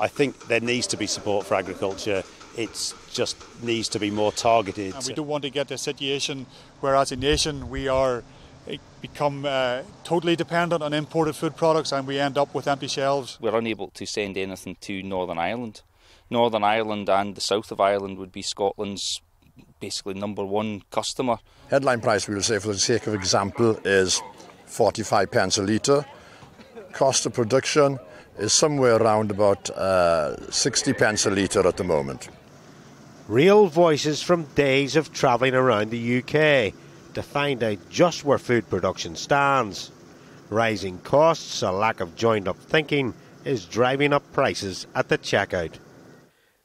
I think there needs to be support for agriculture. It just needs to be more targeted. And we don't want to get a situation where as a nation we are become totally dependent on imported food products and we end up with empty shelves. We're unable to send anything to Northern Ireland. Northern Ireland and the south of Ireland would be Scotland's basically #1 customer. Headline price, we will say, for the sake of example, is 45 pence a litre. Cost of production is somewhere around about 60 pence a litre at the moment. Real voices from days of travelling around the UK to find out just where food production stands. Rising costs, a lack of joined-up thinking, is driving up prices at the checkout.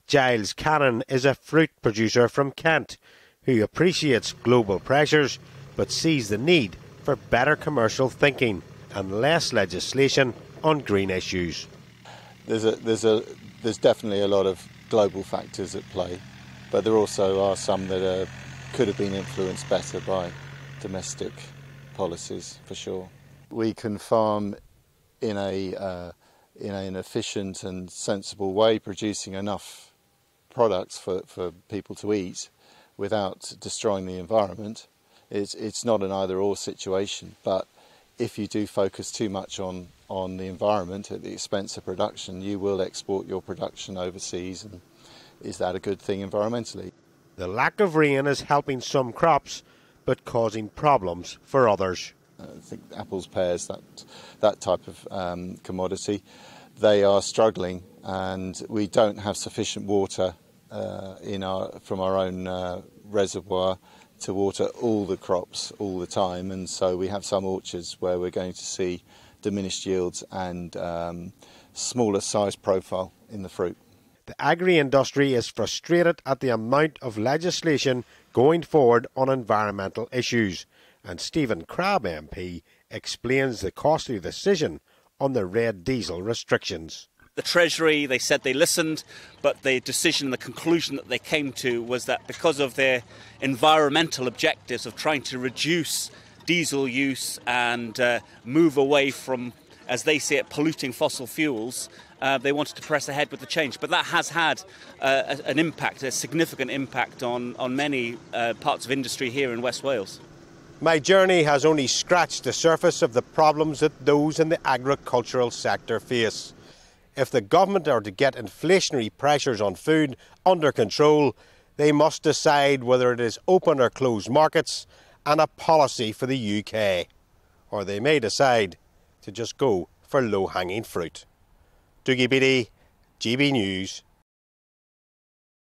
Giles Cannon is a fruit producer from Kent who appreciates global pressures but sees the need for better commercial thinking and less legislation on green issues. There's definitely a lot of global factors at play, but there also are some that could have been influenced better by domestic policies, for sure. We can farm in an efficient and sensible way, producing enough products for people to eat without destroying the environment. It's not an either-or situation, but if you do focus too much on the environment at the expense of production, you will export your production overseas, and is that a good thing environmentally? The lack of rain is helping some crops but causing problems for others. I think apples, pears, that type of commodity, they are struggling, and we don't have sufficient water from our own reservoir to water all the crops all the time, and so we have some orchards where we're going to see diminished yields and smaller size profile in the fruit. The agri-industry is frustrated at the amount of legislation going forward on environmental issues, and Stephen Crabb MP explains the costly decision on the red diesel restrictions. The Treasury, they said they listened, but the decision, the conclusion that they came to was that because of their environmental objectives of trying to reduce diesel use and move away from, as they say it, polluting fossil fuels, they wanted to press ahead with the change. But that has had an impact, a significant impact on many parts of industry here in West Wales. My journey has only scratched the surface of the problems that those in the agricultural sector face. If the government are to get inflationary pressures on food under control, they must decide whether it is open or closed markets and a policy for the UK. Or they may decide to just go for low-hanging fruit. Dougie Beattie, GB News,